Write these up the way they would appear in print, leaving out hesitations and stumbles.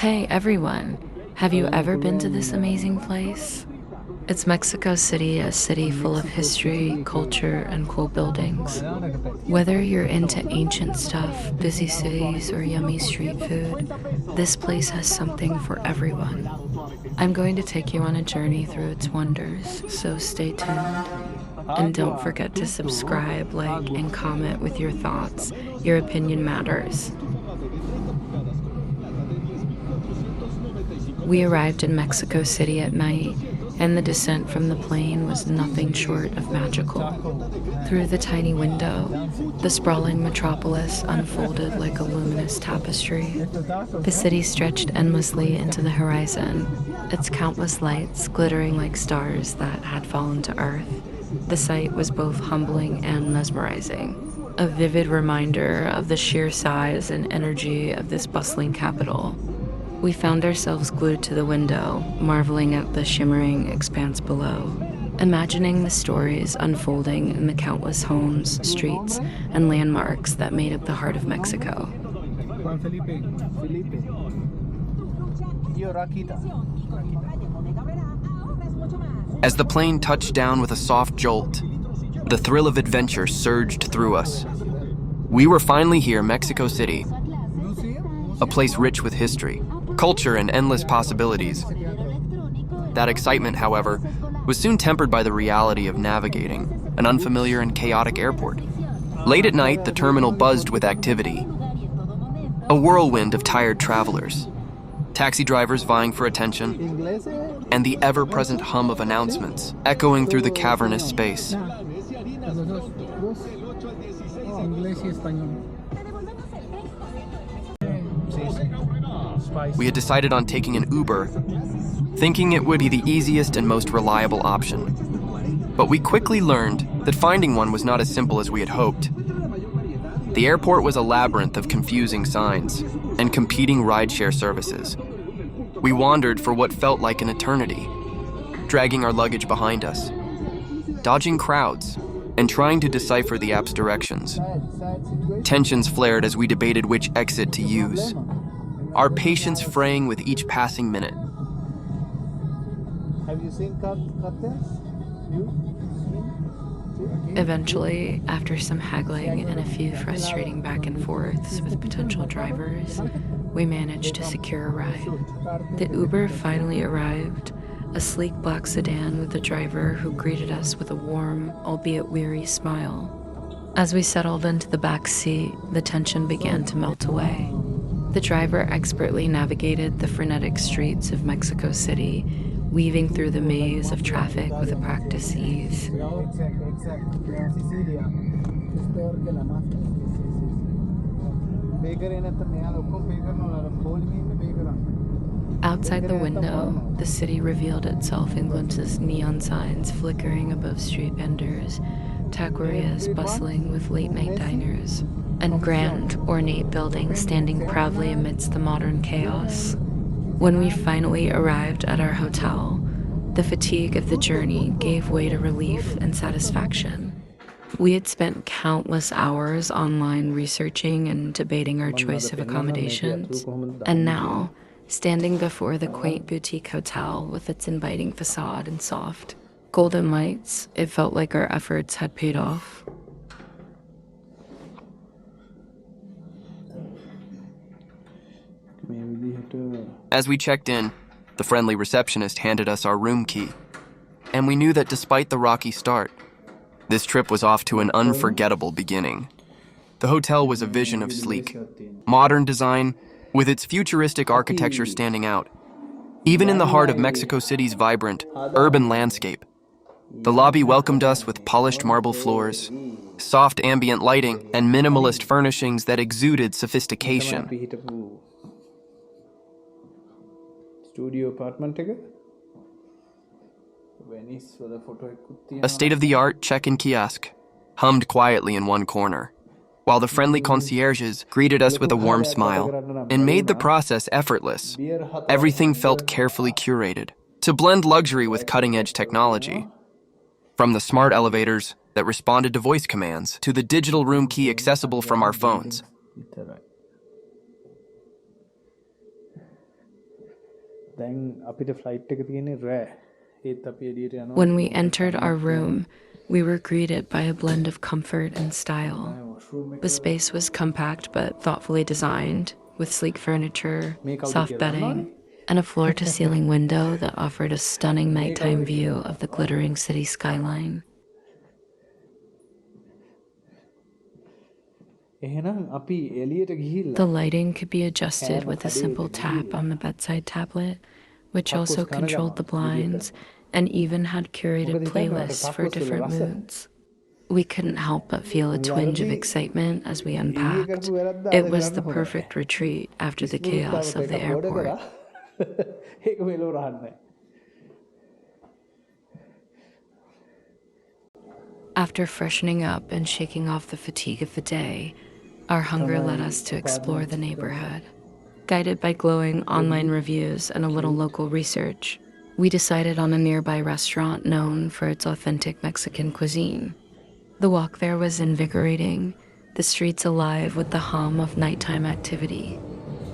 Hey everyone, have you ever been to this amazing place? It's Mexico City, a city full of history, culture, and cool buildings. Whether you're into ancient stuff, busy cities, or yummy street food, this place has something for everyone. I'm going to take you on a journey through its wonders, so stay tuned. And don't forget to subscribe, like, and comment with your thoughts. Your opinion matters. We arrived in Mexico City at night, and the descent from the plane was nothing short of magical. Through the tiny window, the sprawling metropolis unfolded like a luminous tapestry. The city stretched endlessly into the horizon, its countless lights glittering like stars that had fallen to Earth. The sight was both humbling and mesmerizing, a vivid reminder of the sheer size and energy of this bustling capital. We found ourselves glued to the window, marveling at the shimmering expanse below, imagining the stories unfolding in the countless homes, streets, and landmarks that made up the heart of Mexico. As the plane touched down with a soft jolt, the thrill of adventure surged through us. We were finally here, Mexico City, a place rich with history, culture, and endless possibilities. That excitement, however, was soon tempered by the reality of navigating an unfamiliar and chaotic airport. Late at night, the terminal buzzed with activity, a whirlwind of tired travelers, taxi drivers vying for attention, and the ever-present hum of announcements echoing through the cavernous space. We had decided on taking an Uber, thinking it would be the easiest and most reliable option. But we quickly learned that finding one was not as simple as we had hoped. The airport was a labyrinth of confusing signs and competing rideshare services. We wandered for what felt like an eternity, dragging our luggage behind us, dodging crowds, and trying to decipher the app's directions. Tensions flared as we debated which exit to use, our patience fraying with each passing minute. Have you seen cartels? Eventually, after some haggling and a few frustrating back and forths with potential drivers, we managed to secure a ride. The Uber finally arrived, a sleek black sedan with a driver who greeted us with a warm, albeit weary smile. As we settled into the back seat, the tension began to melt away. The driver expertly navigated the frenetic streets of Mexico City, weaving through the maze of traffic with a practiced ease. Outside the window, the city revealed itself in glimpses of neon signs flickering above street vendors, taquerias bustling with late-night diners, and grand, ornate buildings standing proudly amidst the modern chaos. When we finally arrived at our hotel, the fatigue of the journey gave way to relief and satisfaction. We had spent countless hours online researching and debating our choice of accommodations, and now, standing before the quaint boutique hotel with its inviting facade and soft, golden lights, it felt like our efforts had paid off. As we checked in, the friendly receptionist handed us our room key, and we knew that despite the rocky start, this trip was off to an unforgettable beginning. The hotel was a vision of sleek, modern design, with its futuristic architecture standing out, even in the heart of Mexico City's vibrant, urban landscape. The lobby welcomed us with polished marble floors, soft ambient lighting, and minimalist furnishings that exuded sophistication. A state-of-the-art check-in kiosk hummed quietly in one corner, while the friendly concierges greeted us with a warm smile and made the process effortless. Everything felt carefully curated to blend luxury with cutting-edge technology. From the smart elevators that responded to voice commands to the digital room key accessible from our phones. දැන් අපිට flight එක තියෙන්නේ රෑ. ඒත් අපි එළියට යනවා. When we entered our room, we were greeted by a blend of comfort and style. The space was compact but thoughtfully designed, with sleek furniture, soft bedding, and a floor-to-ceiling window that offered a stunning nighttime view of the glittering city skyline. එහෙනම් අපි එළියට ගිහිල්ලා The lighting could be adjusted with a simple tap on the bedside tablet, which also controlled the blinds and even had curated playlists for different moods. We couldn't help but feel a twinge of excitement as we unpacked. It was the perfect retreat after the chaos of the airport. ඒක මෙලෝ රහන්නේ. After freshening up and shaking off the fatigue of the day, our hunger led us to explore the neighborhood. Guided by glowing online reviews and a little local research, we decided on a nearby restaurant known for its authentic Mexican cuisine. The walk there was invigorating, the streets alive with the hum of nighttime activity.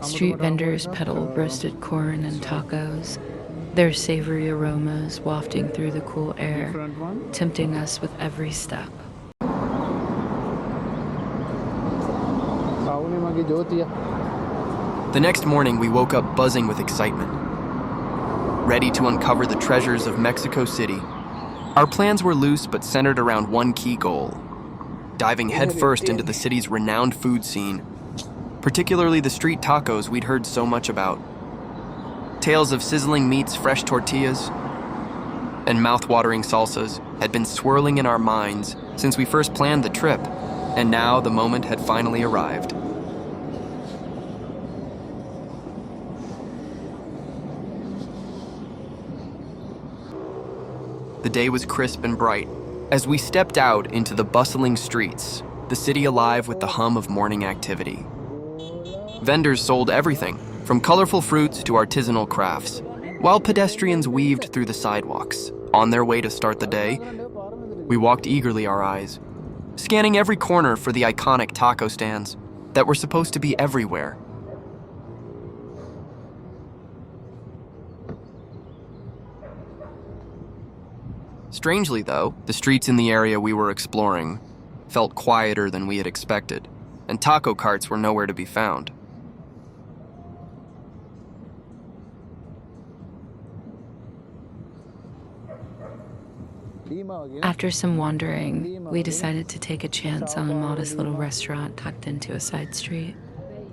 Street vendors peddled roasted corn and tacos, their savory aromas wafting through the cool air, tempting us with every step. The next morning, we woke up buzzing with excitement, ready to uncover the treasures of Mexico City. Our plans were loose but centered around one key goal: diving headfirst into the city's renowned food scene, particularly the street tacos we'd heard so much about. Tales of sizzling meats, fresh tortillas, and mouth-watering salsas had been swirling in our minds since we first planned the trip, and now the moment had finally arrived. The day was crisp and bright. As we stepped out into the bustling streets, the city alive with the hum of morning activity. Vendors sold everything, from colorful fruits to artisanal crafts, while pedestrians weaved through the sidewalks, on their way to start the day. We walked eagerly, our eyes, scanning every corner for the iconic taco stands that were supposed to be everywhere. Strangely, though, the streets in the area we were exploring felt quieter than we had expected, and taco carts were nowhere to be found. After some wandering, we decided to take a chance on a modest little restaurant tucked into a side street.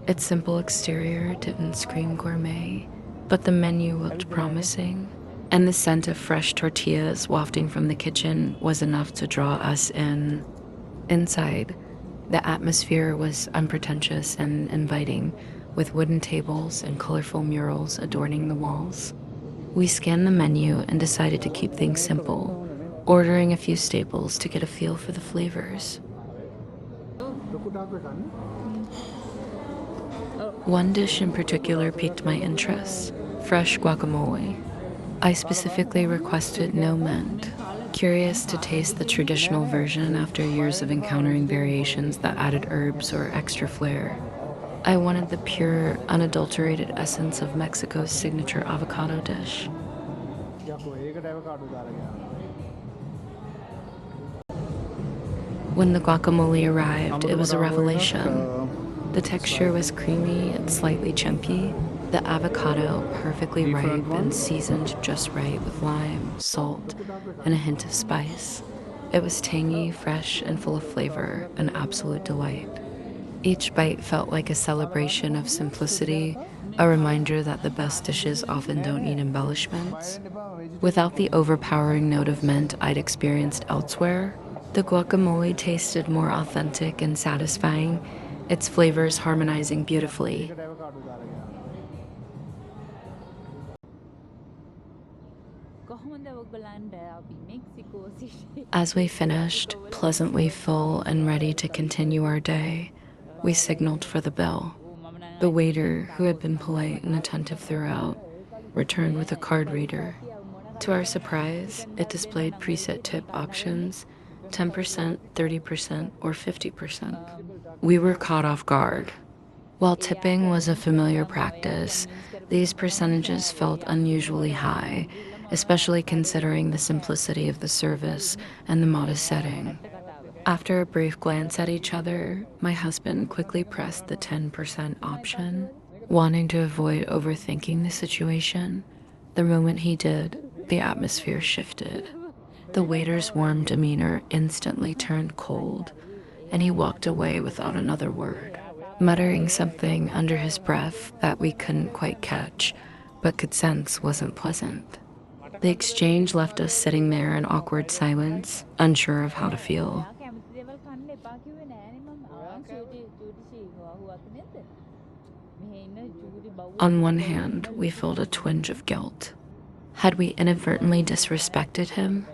Its simple exterior didn't scream gourmet, but the menu looked promising, and the scent of fresh tortillas wafting from the kitchen was enough to draw us in. Inside, the atmosphere was unpretentious and inviting, with wooden tables and colorful murals adorning the walls. We scanned the menu and decided to keep things simple, ordering a few staples to get a feel for the flavors. One dish in particular piqued my interest: fresh guacamole. I specifically requested no mint, curious to taste the traditional version after years of encountering variations that added herbs or extra flair. I wanted the pure, unadulterated essence of Mexico's signature avocado dish. When the guacamole arrived, it was a revelation. The texture was creamy and slightly chunky, the avocado perfectly ripe and seasoned just right with lime, salt, and a hint of spice. It was tangy, fresh, and full of flavor, an absolute delight. Each bite felt like a celebration of simplicity, a reminder that the best dishes often don't need embellishments. Without the overpowering note of mint I'd experienced elsewhere, the guacamole tasted more authentic and satisfying, its flavors harmonizing beautifully. As we finished, pleasantly full and ready to continue our day, we signaled for the bill. The waiter, who had been polite and attentive throughout, returned with a card reader. To our surprise, it displayed preset tip options: 10%, 30%, or 50%. We were caught off guard. While tipping was a familiar practice, These percentages felt unusually high, especially considering the simplicity of the service and the modest setting. After a brief glance at each other, my husband quickly pressed the 10% option, wanting to avoid overthinking the situation. The moment he did, the atmosphere shifted. The waiter's warm demeanor instantly turned cold, and he walked away without another word, muttering something under his breath that we couldn't quite catch, but could sense wasn't pleasant. The exchange left us sitting there in awkward silence, unsure of how to feel. On one hand, we felt a twinge of guilt. Had we inadvertently disrespected him?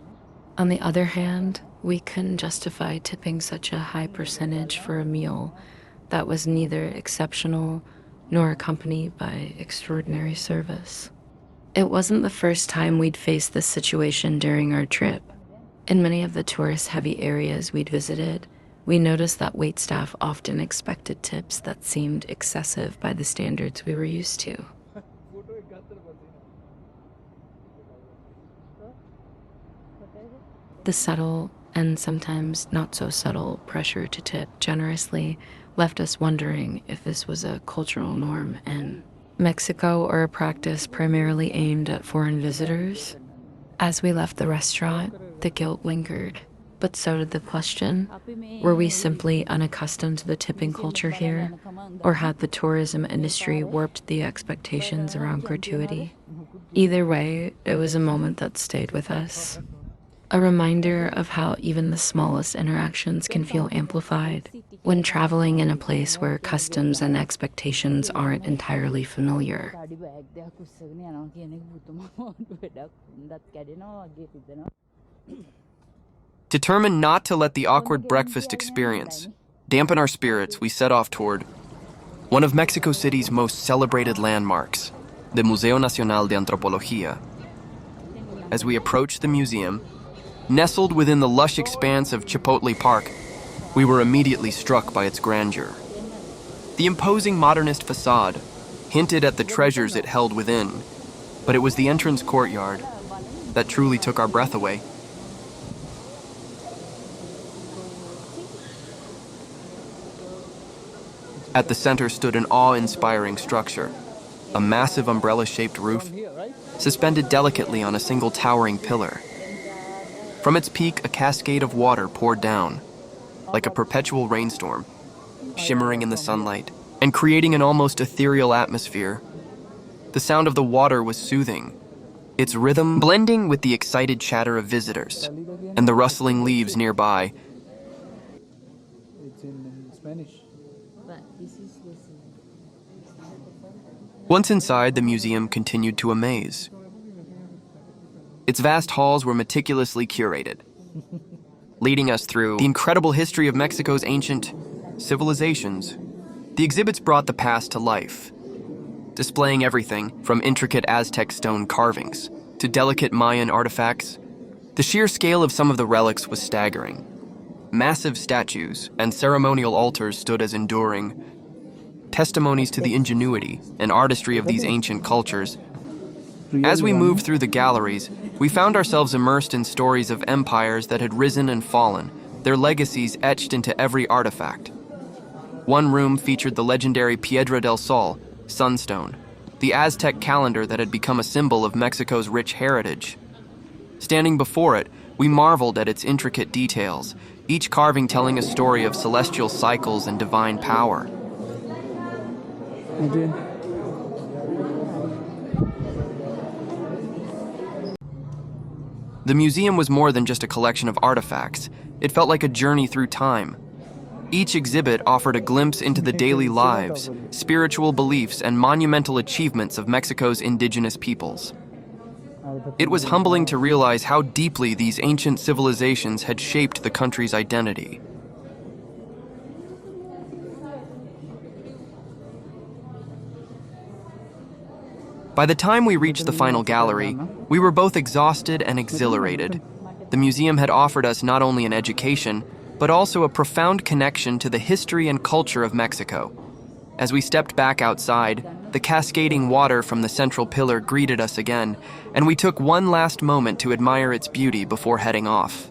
On the other hand, we couldn't justify tipping such a high percentage for a meal that was neither exceptional nor accompanied by extraordinary service. It wasn't the first time we'd faced this situation during our trip. In many of the tourist-heavy areas we'd visited, we noticed that waitstaff often expected tips that seemed excessive by the standards we were used to. The subtle, and sometimes not so subtle, pressure to tip generously left us wondering if this was a cultural norm in Mexico or a practice primarily aimed at foreign visitors. As we left the restaurant, the guilt lingered, but so did the question: were we simply unaccustomed to the tipping culture here, or had the tourism industry warped the expectations around gratuity? Either way, it was a moment that stayed with us. A reminder of how even the smallest interactions can feel amplified when traveling in a place where customs and expectations aren't entirely familiar. Determined not to let the awkward breakfast experience dampen our spirits, we set off toward one of Mexico City's most celebrated landmarks, the Museo Nacional de Antropología. As we approached the museum, nestled within the lush expanse of Chipotle Park, we were immediately struck by its grandeur. The imposing modernist facade hinted at the treasures it held within, but it was the entrance courtyard that truly took our breath away. At the center stood an awe-inspiring structure, a massive umbrella-shaped roof, suspended delicately on a single towering pillar. From its peak, a cascade of water poured down, like a perpetual rainstorm, shimmering in the sunlight and creating an almost ethereal atmosphere. The sound of the water was soothing, its rhythm blending with the excited chatter of visitors and the rustling leaves nearby. It's in Spanish. Once inside, the museum continued to amaze. Its vast halls were meticulously curated, leading us through the incredible history of Mexico's ancient civilizations. The exhibits brought the past to life, displaying everything from intricate Aztec stone carvings to delicate Mayan artifacts. The sheer scale of some of the relics was staggering. Massive statues and ceremonial altars stood as enduring testimonies to the ingenuity and artistry of these ancient cultures. As we moved through the galleries, we found ourselves immersed in stories of empires that had risen and fallen, their legacies etched into every artifact. One room featured the legendary Piedra del Sol, sunstone, the Aztec calendar that had become a symbol of Mexico's rich heritage. Standing before it, we marveled at its intricate details, each carving telling a story of celestial cycles and divine power. The museum was more than just a collection of artifacts. It felt like a journey through time. Each exhibit offered a glimpse into the daily lives, spiritual beliefs, and monumental achievements of Mexico's indigenous peoples. It was humbling to realize how deeply these ancient civilizations had shaped the country's identity. By the time we reached the final gallery, we were both exhausted and exhilarated. The museum had offered us not only an education, but also a profound connection to the history and culture of Mexico. As we stepped back outside, The cascading water from the central pillar greeted us again, and we took one last moment to admire its beauty before heading off.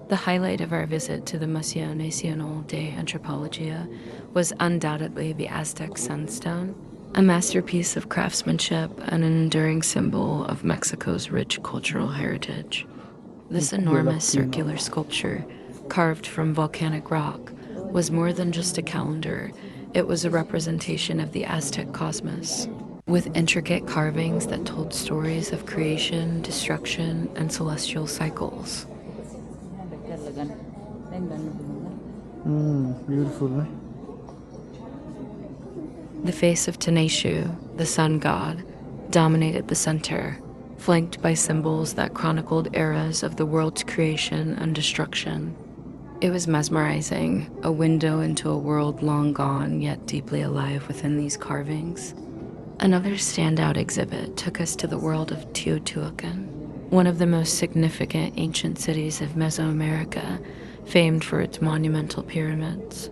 The highlight of our visit to the Museo Nacional de Antropología was undoubtedly the Aztec Sun Stone, a masterpiece of craftsmanship and an enduring symbol of Mexico's rich cultural heritage. This enormous circular sculpture, carved from volcanic rock, was more than just a calendar. It was a representation of the Aztec cosmos, with intricate carvings that told stories of creation, destruction, and celestial cycles. Beautiful, right? The face of Taneshu, the sun god, dominated the center, flanked by symbols that chronicled eras of the world's creation and destruction. It was mesmerizing, a window into a world long gone yet deeply alive within these carvings. Another standout exhibit took us to the world of Teotihuacan, one of the most significant ancient cities of Mesoamerica, famed for its monumental pyramids.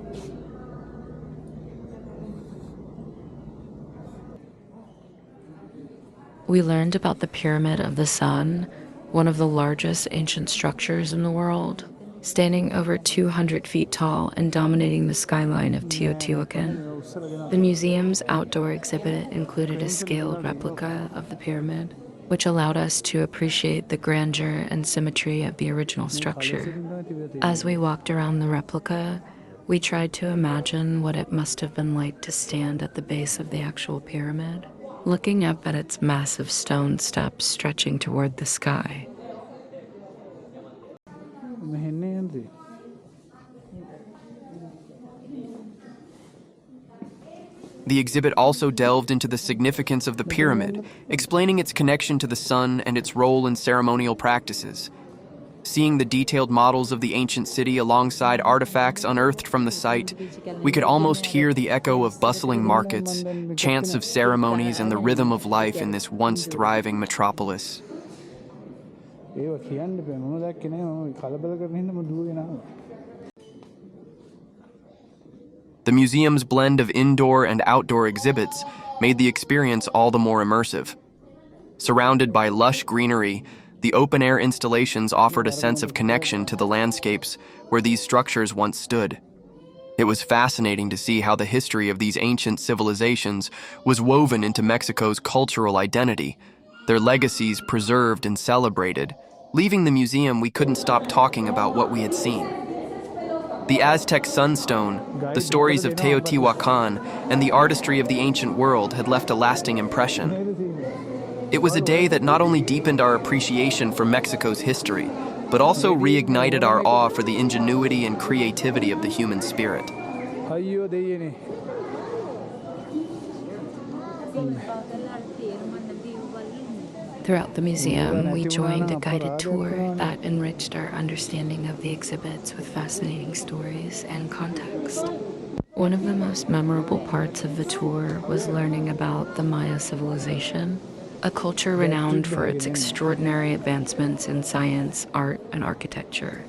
We learned about the Pyramid of the Sun, one of the largest ancient structures in the world, standing over 200 feet tall and dominating the skyline of Teotihuacan. The museum's outdoor exhibit included a scaled replica of the pyramid, which allowed us to appreciate the grandeur and symmetry of the original structure. As we walked around the replica, we tried to imagine what it must have been like to stand at the base of the actual pyramid, looking up at its massive stone steps stretching toward the sky. The exhibit also delved into the significance of the pyramid, explaining its connection to the sun and its role in ceremonial practices. Seeing the detailed models of the ancient city alongside artifacts unearthed from the site, we could almost hear the echo of bustling markets, chants of ceremonies, and the rhythm of life in this once thriving metropolis. The museum's blend of indoor and outdoor exhibits made the experience all the more immersive. Surrounded by lush greenery, the open-air installations offered a sense of connection to the landscapes where these structures once stood. It was fascinating to see how the history of these ancient civilizations was woven into Mexico's cultural identity, their legacies preserved and celebrated. Leaving the museum, we couldn't stop talking about what we had seen. The Aztec Sun Stone, the stories of Teotihuacan, and the artistry of the ancient world had left a lasting impression. It was a day that not only deepened our appreciation for Mexico's history, but also reignited our awe for the ingenuity and creativity of the human spirit. Throughout the museum, we joined a guided tour that enriched our understanding of the exhibits with fascinating stories and context. One of the most memorable parts of the tour was learning about the Maya civilization, a culture renowned for its extraordinary advancements in science, art, and architecture.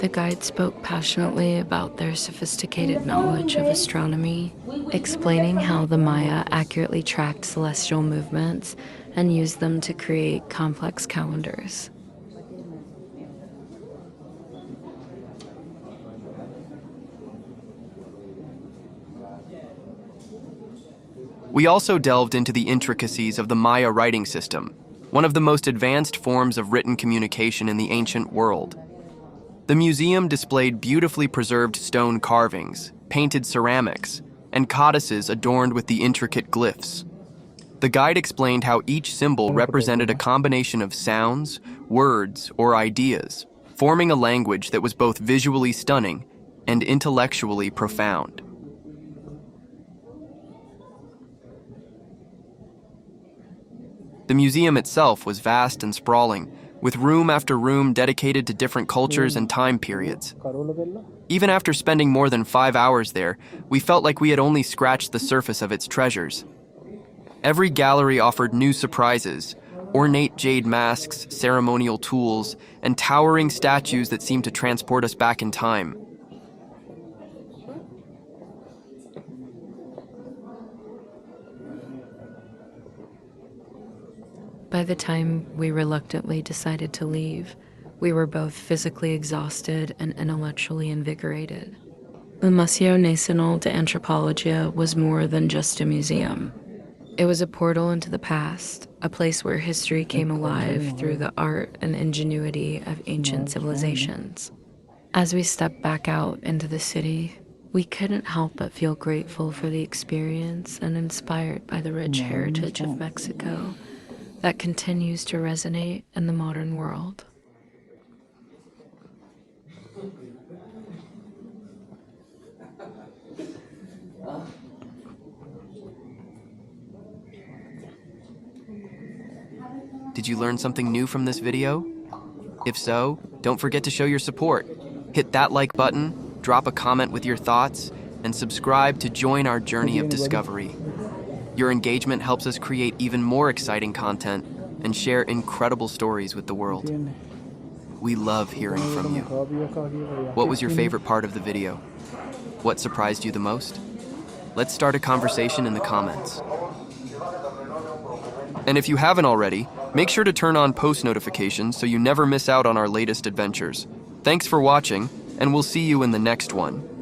The guide spoke passionately about their sophisticated knowledge of astronomy, explaining how the Maya accurately tracked celestial movements and used them to create complex calendars. We also delved into the intricacies of the Maya writing system, one of the most advanced forms of written communication in the ancient world. The museum displayed beautifully preserved stone carvings, painted ceramics, and codices adorned with the intricate glyphs. The guide explained how each symbol represented a combination of sounds, words, or ideas, forming a language that was both visually stunning and intellectually profound. The museum itself was vast and sprawling, with room after room dedicated to different cultures and time periods. Even after spending more than 5 hours there, we felt like we had only scratched the surface of its treasures. Every gallery offered new surprises, ornate jade masks, ceremonial tools, and towering statues that seemed to transport us back in time. By the time we reluctantly decided to leave, we were both physically exhausted and intellectually invigorated. The Museo Nacional de Antropología was more than just a museum. It was a portal into the past, a place where history came alive through the art and ingenuity of ancient civilizations. As we stepped back out into the city, we couldn't help but feel grateful for the experience and inspired by the rich heritage of Mexico that continues to resonate in the modern world. Did you learn something new from this video? If so, don't forget to show your support. Hit that like button, drop a comment with your thoughts, and subscribe to join our journey of discovery. Your engagement helps us create even more exciting content and share incredible stories with the world. We love hearing from you. What was your favorite part of the video? What surprised you the most? Let's start a conversation in the comments. And if you haven't already, make sure to turn on post notifications so you never miss out on our latest adventures. Thanks for watching, and we'll see you in the next one.